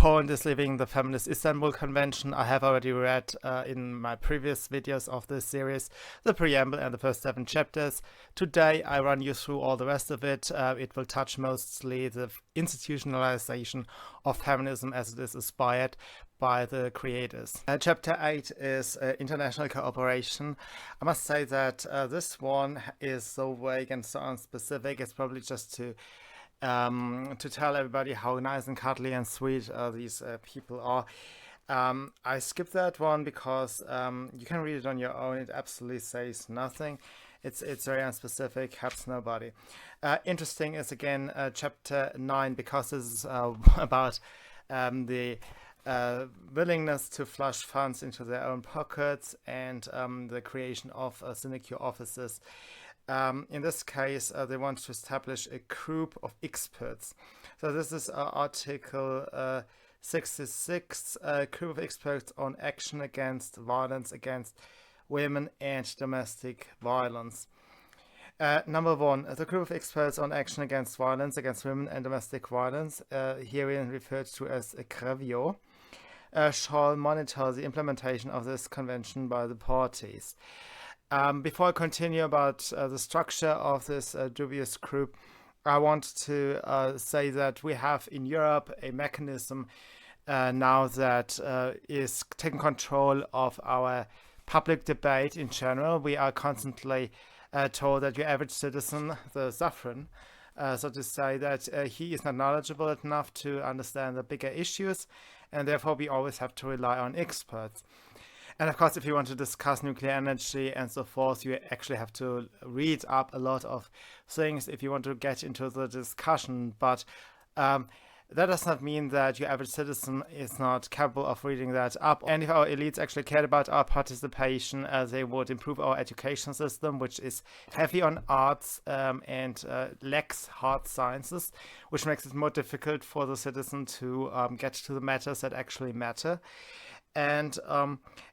Poland is leaving the Feminist Istanbul Convention. I have already read in my previous videos of this series the preamble and the first 7 chapters. Today I run you through all the rest of it. It will touch mostly the institutionalization of feminism as it is inspired by the creators. Chapter 8 is international cooperation. I must say that this one is so vague and so unspecific. It's probably just to tell everybody how nice and cuddly and sweet these people are. I skipped that one because you can read it on your own. It absolutely says nothing. It's very unspecific, helps nobody. Interesting is again chapter 9, because this is about the willingness to flush funds into their own pockets and the creation of sinecure offices. In this case, they want to establish a group of experts. So this is Article 66, group of experts on action against violence against women and domestic violence. Number 1, the group of experts on action against violence against women and domestic violence, herein referred to as a GREVIO, shall monitor the implementation of this convention by the parties. Before I continue about the structure of this dubious group, I want to say that we have in Europe a mechanism now that is taking control of our public debate in general. We are constantly told that your average citizen, the suffering, so to say, that he is not knowledgeable enough to understand the bigger issues, and therefore we always have to rely on experts. And of course, if you want to discuss nuclear energy and so forth, you actually have to read up a lot of things if you want to get into the discussion. But that does not mean that your average citizen is not capable of reading that up. And if our elites actually cared about our participation, they would improve our education system, which is heavy on arts and lacks hard sciences, which makes it more difficult for the citizen to get to the matters that actually matter. And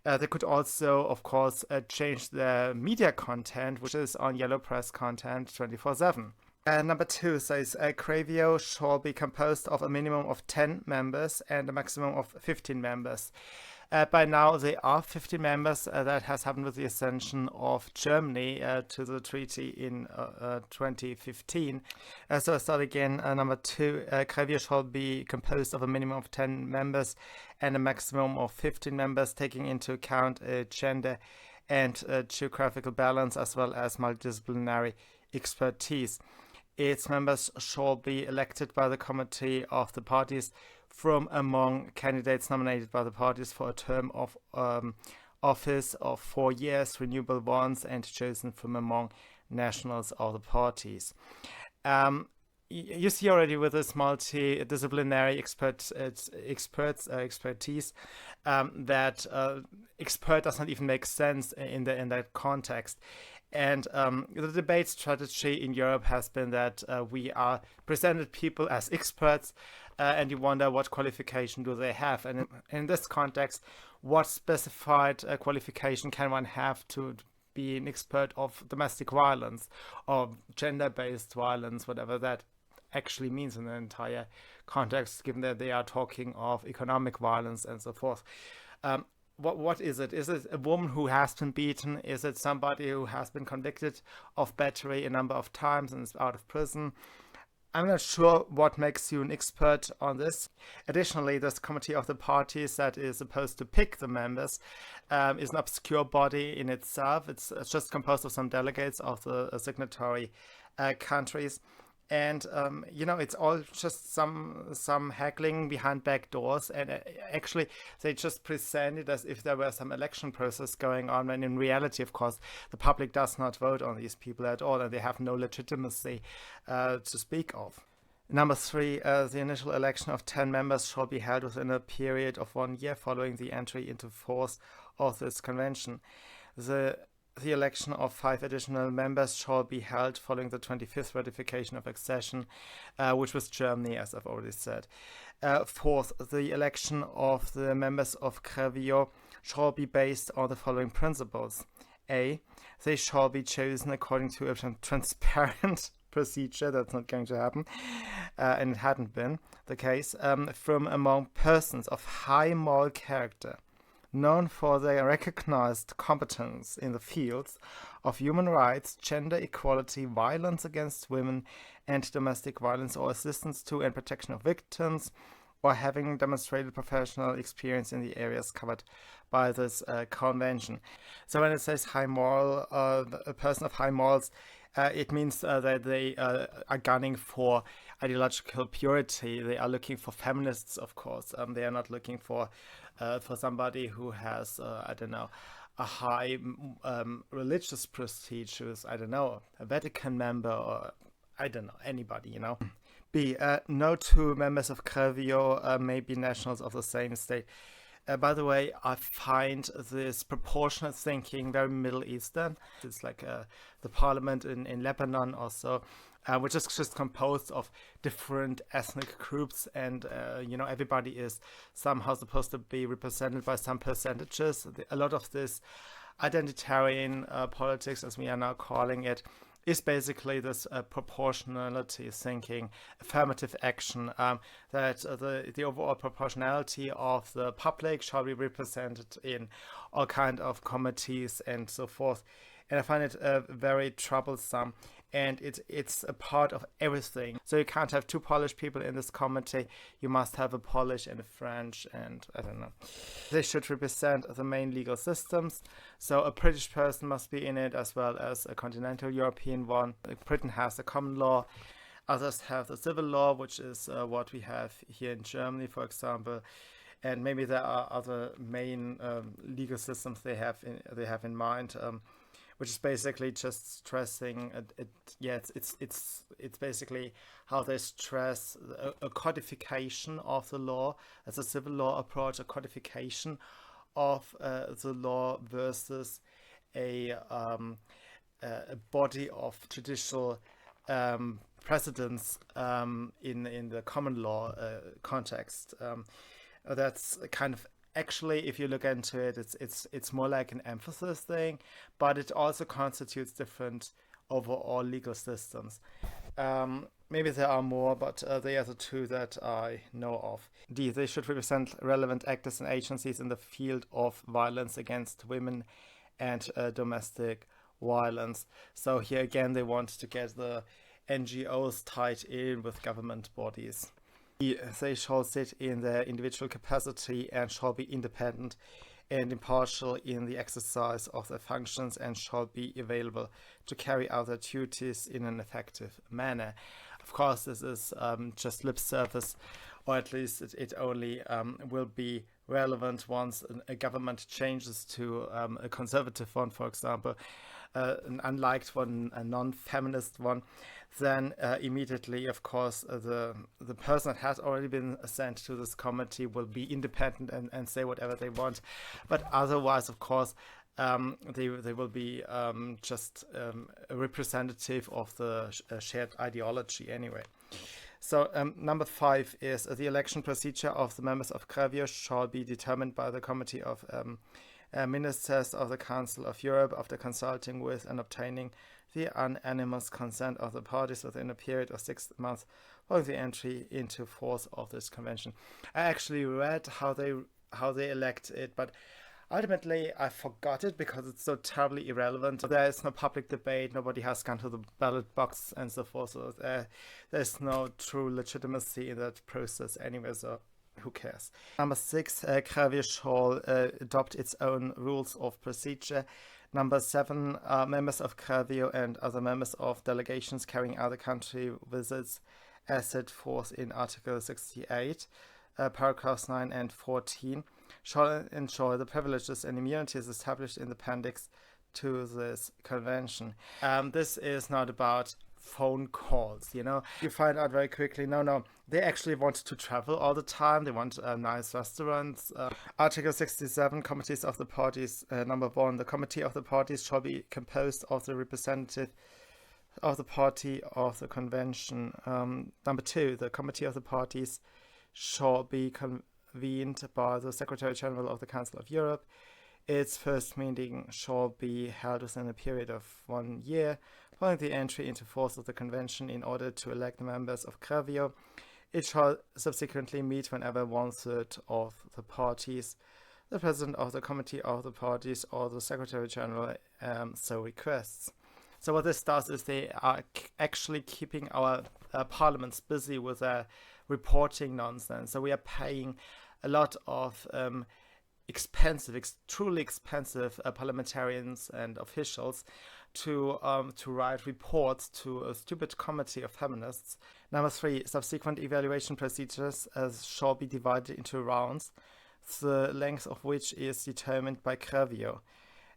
they could also, of course, change the media content, which is on yellow press content 24/7. Number 2 says GREVIO shall be composed of a minimum of 10 members and a maximum of 15 members. By now, there are 15 members. That has happened with the accession of Germany to the treaty in 2015. So I start again. Number 2, GREVIO shall be composed of a minimum of 10 members and a maximum of 15 members, taking into account gender and geographical balance, as well as multidisciplinary expertise. Its members shall be elected by the committee of the parties from among candidates nominated by the parties for a term of office of 4 years, renewable once, and chosen from among nationals of the parties. You see already with this multidisciplinary expertise that expert does not even make sense in that context. And the debate strategy in Europe has been that we are presented people as experts, and you wonder what qualification do they have. And in this context, what specified qualification can one have to be an expert of domestic violence or gender-based violence, whatever that actually means in the entire context, given that they are talking of economic violence and so forth. What is it? Is it a woman who has been beaten? Is it somebody who has been convicted of battery a number of times and is out of prison? I'm not sure what makes you an expert on this. Additionally, this committee of the parties that is supposed to pick the members is an obscure body in itself. It's just composed of some delegates of the signatory countries. And, it's all just some haggling behind back doors. And actually, they just present it as if there were some election process going on, when in reality, of course, the public does not vote on these people at all, and they have no legitimacy to speak of. Number 3, the initial election of 10 members shall be held within a period of 1 year following the entry into force of this convention. The election of 5 additional members shall be held following the 25th ratification of accession, which was Germany, as I've already said. 4th, the election of the members of GREVIO shall be based on the following principles. A, they shall be chosen according to a transparent procedure. That's not going to happen, and it hadn't been the case, from among persons of high moral character, known for their recognized competence in the fields of human rights, gender equality, violence against women, and domestic violence, or assistance to and protection of victims, or having demonstrated professional experience in the areas covered by this convention. So when it says high moral, a person of high morals, it means that they are gunning for ideological purity. They are looking for feminists, of course. They are not looking for somebody who has, I don't know, a high religious prestige, who's, I don't know, a Vatican member, or I don't know, anybody, you know. B. No two members of GREVIO may be nationals of the same state. By the way, I find this proportionate thinking very Middle Eastern. It's like the parliament in Lebanon also, which is just composed of different ethnic groups, and you know, everybody is somehow supposed to be represented by some percentages. A lot of this identitarian politics, as we are now calling it, is basically this proportionality thinking, affirmative action, that the overall proportionality of the public shall be represented in all kind of committees and so forth. And I find it very troublesome, and it's a part of everything. So you can't have two Polish people in this committee. You must have a Polish and a French, and I don't know. They should represent the main legal systems. So a British person must be in it, as well as a continental European one. Britain has the common law. Others have the civil law, which is what we have here in Germany, for example. And maybe there are other main legal systems they have in mind. Which is basically just stressing it's basically how they stress a codification of the law as a civil law approach, a codification of the law versus a body of judicial precedents in the common law context. That's kind of, actually, if you look into it, it's more like an emphasis thing, but it also constitutes different overall legal systems. Maybe there are more, but they are the two that I know of. D. They should represent relevant actors and agencies in the field of violence against women and domestic violence. So here again, they want to get the NGOs tied in with government bodies. They shall sit in their individual capacity and shall be independent and impartial in the exercise of their functions, and shall be available to carry out their duties in an effective manner. Of course, this is just lip service, or at least it only will be relevant once a government changes to a conservative one, for example, an unliked one, a non-feminist one. Then immediately, of course, the person that has already been sent to this committee will be independent and say whatever they want. But otherwise, of course, they will be just a representative of the shared ideology anyway. So number 5 is the election procedure of the members of GREVIO shall be determined by the Committee of Ministers of the Council of Europe after consulting with and obtaining the unanimous consent of the parties within a period of 6 months following the entry into force of this convention. I actually read how they elect it, but ultimately I forgot it because it's so terribly irrelevant. There is no public debate, nobody has gone to the ballot box and so forth, so there's no true legitimacy in that process anyway, so who cares? Number 6, GREVIO shall adopt its own rules of procedure. Number 7, members of GREVIO and other members of delegations carrying out the country visits as set forth in Article 68, paragraphs 9 and 14, shall enjoy the privileges and immunities established in the appendix to this convention. This is not about phone calls, you know. You find out very quickly, no, they actually want to travel all the time. They want nice restaurants. Article 67, committees of the parties. Number 1, the committee of the parties shall be composed of the representative of the party of the convention. Number 2, the committee of the parties shall be convened by the Secretary General of the Council of Europe. Its first meeting shall be held within a period of 1 year following the entry into force of the convention in order to elect the members of GREVIO. It shall subsequently meet whenever 1/3 of the parties, the president of the committee of the parties, or the secretary general so requests. So what this does is they are actually keeping our parliaments busy with their reporting nonsense. So we are paying a lot of truly expensive parliamentarians and officials to write reports to a stupid committee of feminists. Number 3, subsequent evaluation procedures shall be divided into rounds, the length of which is determined by GREVIO.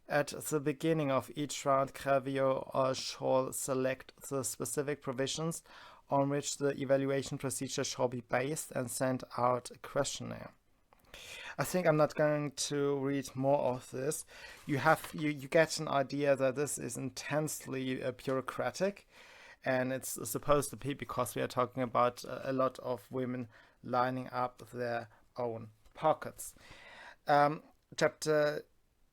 At the beginning of each round, GREVIO shall select the specific provisions on which the evaluation procedure shall be based and send out a questionnaire. I think I'm not going to read more of this. You get an idea that this is intensely bureaucratic, and it's supposed to be because we are talking about a lot of women lining up their own pockets. Chapter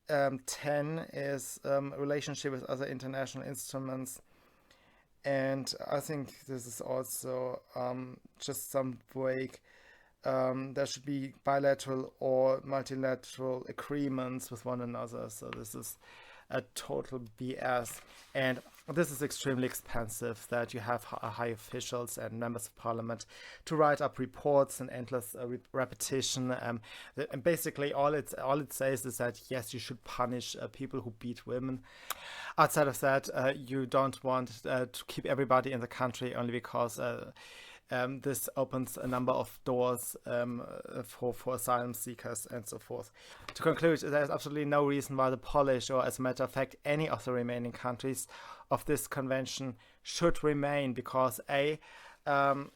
10 is relationship with other international instruments, and I think this is also just some vague. There should be bilateral or multilateral agreements with one another. So this is a total BS. And this is extremely expensive, that you have high officials and members of parliament to write up reports and endless repetition. And basically all it says is that, yes, you should punish people who beat women. Outside of that, you don't want to keep everybody in the country only because this opens a number of doors for asylum seekers and so forth. To conclude, there is absolutely no reason why the Polish, or as a matter of fact any of the remaining countries of this convention, should remain, because either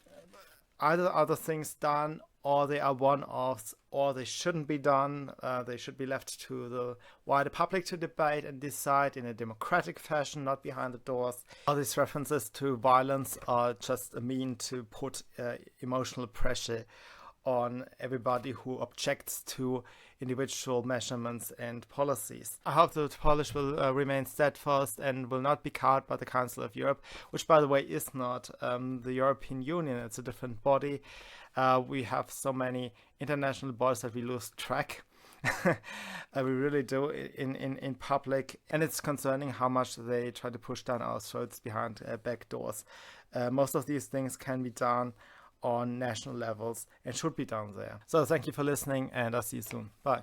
other things done, or they are one-offs, or they shouldn't be done. They should be left to the wider public to debate and decide in a democratic fashion, not behind the doors. All these references to violence are just a mean to put emotional pressure on everybody who objects to individual measurements and policies. I hope the Polish will remain steadfast and will not be cowed by the Council of Europe, which, by the way, is not the European Union. It's a different body. We have so many international bodies that we lose track. We really do in public, and it's concerning how much they try to push down our throats behind back doors. Most of these things can be done on national levels and should be done there. So thank you for listening, and I'll see you soon. Bye.